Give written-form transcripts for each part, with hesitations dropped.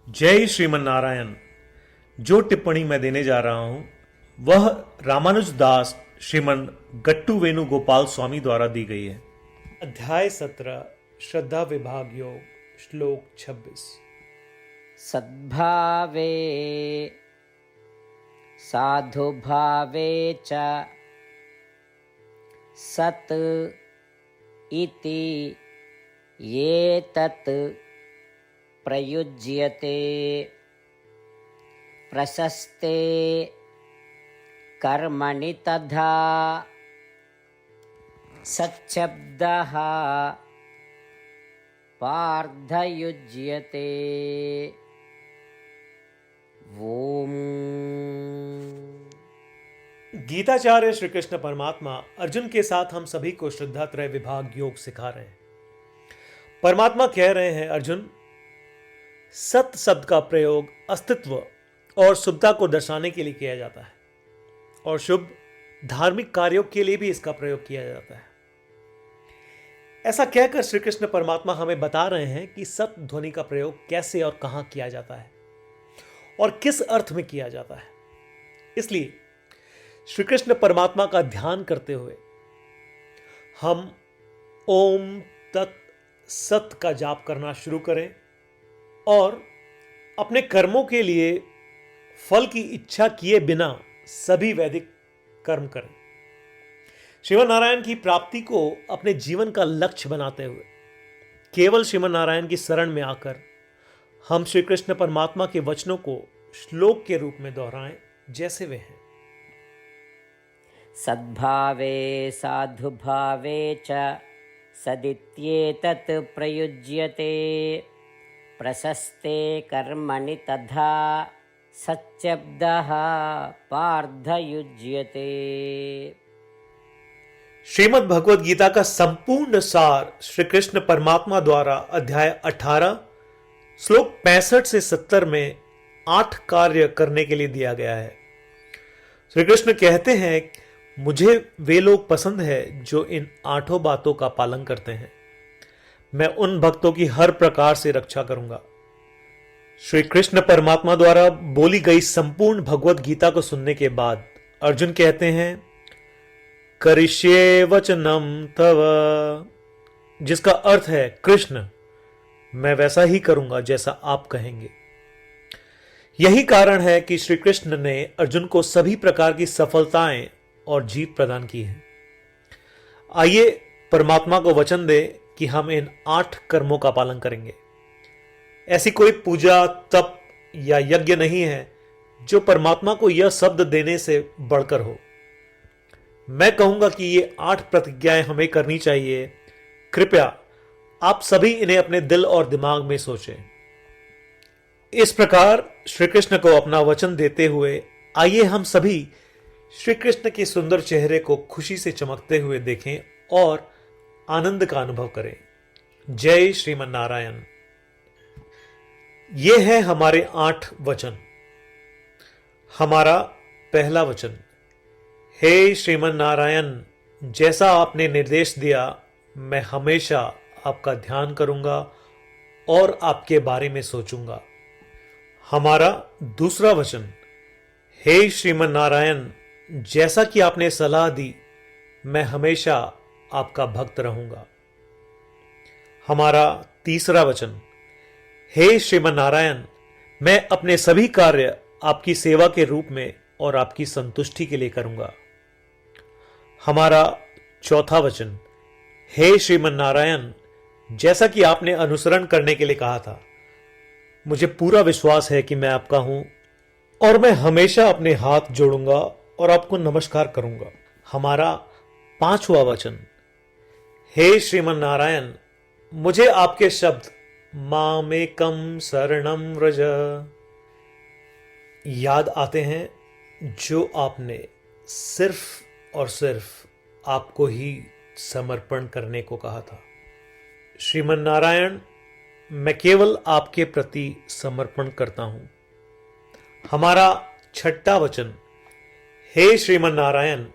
जय श्रीमन नारायण। जो टिप्पणी मैं देने जा रहा हूं वह रामानुज दास श्रीमन गट्टू वेणुगोपाल स्वामी द्वारा दी गई है। अध्याय 17 श्रद्धा विभाग योग श्लोक 26। सद्भावे साधुभावे च सत् इति ये तत् प्रयुज्यते प्रशस्ते कर्मणि तथा सच्छब्दः पार्थयुज्यते। ओम। गीताचार्य श्री कृष्ण परमात्मा अर्जुन के साथ हम सभी को श्रद्धा त्रय विभाग योग सिखा रहे हैं। परमात्मा कह रहे हैं, अर्जुन, सत शब्द का प्रयोग अस्तित्व और शुभता को दर्शाने के लिए किया जाता है और शुभ धार्मिक कार्यों के लिए भी इसका प्रयोग किया जाता है। ऐसा कहकर श्री कृष्ण परमात्मा हमें बता रहे हैं कि सत ध्वनि का प्रयोग कैसे और कहां किया जाता है और किस अर्थ में किया जाता है। इसलिए श्री कृष्ण परमात्मा का ध्यान करते हुए हम ओम तत् सत का जाप करना शुरू करें और अपने कर्मों के लिए फल की इच्छा किए बिना सभी वैदिक कर्म करें। श्रीमन नारायण की प्राप्ति को अपने जीवन का लक्ष्य बनाते हुए केवल श्रीमन नारायण की शरण में आकर हम श्री कृष्ण परमात्मा के वचनों को श्लोक के रूप में दोहराएं जैसे वे हैं। सद्भावे साधुभावे च सदित्येतत् प्रयुज्यते प्रशस्ते कर्मणि तथा सच्छब्दः पार्थयुज्यते। श्रीमद् भगवद गीता का संपूर्ण सार श्री कृष्ण परमात्मा द्वारा अध्याय 18 श्लोक 65 से 70 में 8 कार्य करने के लिए दिया गया है। श्री कृष्ण कहते हैं, मुझे वे लोग पसंद है जो इन 8 बातों का पालन करते हैं। मैं उन भक्तों की हर प्रकार से रक्षा करूंगा। श्री कृष्ण परमात्मा द्वारा बोली गई संपूर्ण भगवत गीता को सुनने के बाद अर्जुन कहते हैं, करिष्ये वचनम तव, जिसका अर्थ है, कृष्ण, मैं वैसा ही करूंगा जैसा आप कहेंगे। यही कारण है कि श्री कृष्ण ने अर्जुन को सभी प्रकार की सफलताएं और जीत प्रदान की है। आइए परमात्मा को वचन दे कि हम इन 8 कर्मों का पालन करेंगे। ऐसी कोई पूजा, तप या यज्ञ नहीं है जो परमात्मा को यह शब्द देने से बढ़कर हो। मैं कहूंगा कि ये 8 प्रतिज्ञाएं हमें करनी चाहिए। कृपया आप सभी इन्हें अपने दिल और दिमाग में सोचें। इस प्रकार श्री कृष्ण को अपना वचन देते हुए आइए हम सभी श्री कृष्ण के सुंदर चेहरे को खुशी से चमकते हुए देखें और आनंद का अनुभव करें। जय श्रीमन नारायण। ये है हमारे 8 वचन। हमारा पहला वचन, हे श्रीमन नारायण, जैसा आपने निर्देश दिया मैं हमेशा आपका ध्यान करूंगा और आपके बारे में सोचूंगा। हमारा दूसरा वचन, हे श्रीमन नारायण, जैसा कि आपने सलाह दी मैं हमेशा आपका भक्त रहूंगा। हमारा तीसरा वचन, हे श्रीमन नारायण, मैं अपने सभी कार्य आपकी सेवा के रूप में और आपकी संतुष्टि के लिए करूंगा। हमारा चौथा वचन, हे श्रीमन नारायण, जैसा कि आपने अनुसरण करने के लिए कहा था, मुझे पूरा विश्वास है कि मैं आपका हूं और मैं हमेशा अपने हाथ जोड़ूंगा और आपको नमस्कार करूंगा। हमारा पांचवा वचन, हे श्रीमन नारायण, मुझे आपके शब्द मामेकम शरणम व्रज याद आते हैं जो आपने सिर्फ और सिर्फ आपको ही समर्पण करने को कहा था। श्रीमन नारायण, मैं केवल आपके प्रति समर्पण करता हूं। हमारा छठा वचन, हे श्रीमन नारायण,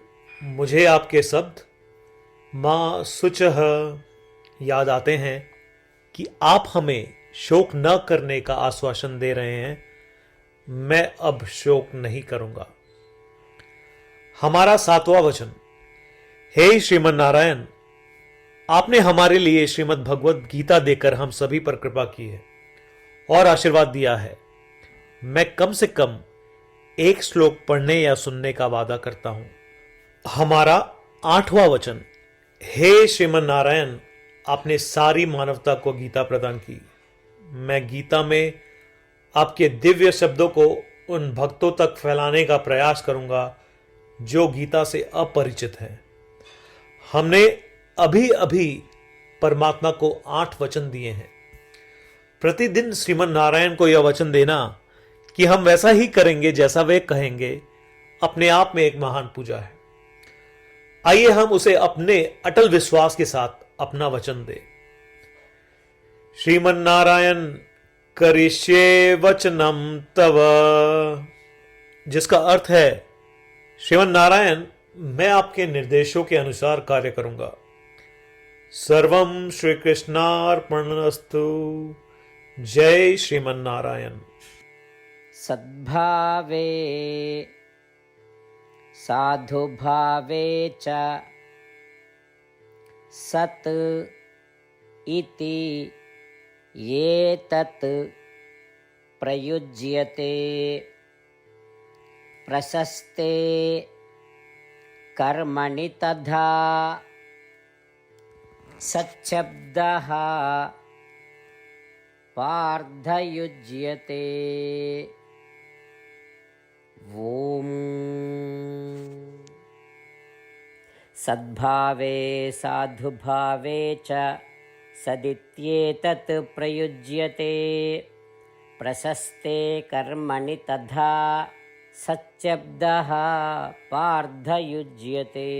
मुझे आपके शब्द मां शुचः याद आते हैं कि आप हमें शोक न करने का आश्वासन दे रहे हैं, मैं अब शोक नहीं करूंगा। हमारा 7वां वचन, हे श्रीमन नारायण, आपने हमारे लिए श्रीमद् भगवत गीता देकर हम सभी पर कृपा की है और आशीर्वाद दिया है। मैं कम से कम एक श्लोक पढ़ने या सुनने का वादा करता हूं। हमारा 8वां वचन, हे श्रीमन नारायण, आपने सारी मानवता को गीता प्रदान की। मैं गीता में आपके दिव्य शब्दों को उन भक्तों तक फैलाने का प्रयास करूंगा जो गीता से अपरिचित हैं। हमने अभी अभी परमात्मा को 8 वचन दिए हैं। प्रतिदिन श्रीमन नारायण को यह वचन देना कि हम वैसा ही करेंगे जैसा वे कहेंगे, अपने आप में एक महान पूजा है। आइए हम उसे अपने अटल विश्वास के साथ अपना वचन दें। श्रीमन नारायण करिष्ये वचनम तव, जिसका अर्थ है, श्रीमन नारायण, मैं आपके निर्देशों के अनुसार कार्य करूंगा। सर्वम श्री कृष्णार्पणमस्तु। जय श्रीमन नारायण। सद्भावे साधुभावे च सत् इति एतत् प्रयुज्यते प्रशस्ते कर्मणि तथा सच्छब्दः पार्थयुज्यते। ॐ सद्भावे साधुभावे च सदित्येतत् प्रयुज्यते प्रशस्ते कर्मणि तथा सच्छब्दः पार्थयुज्यते।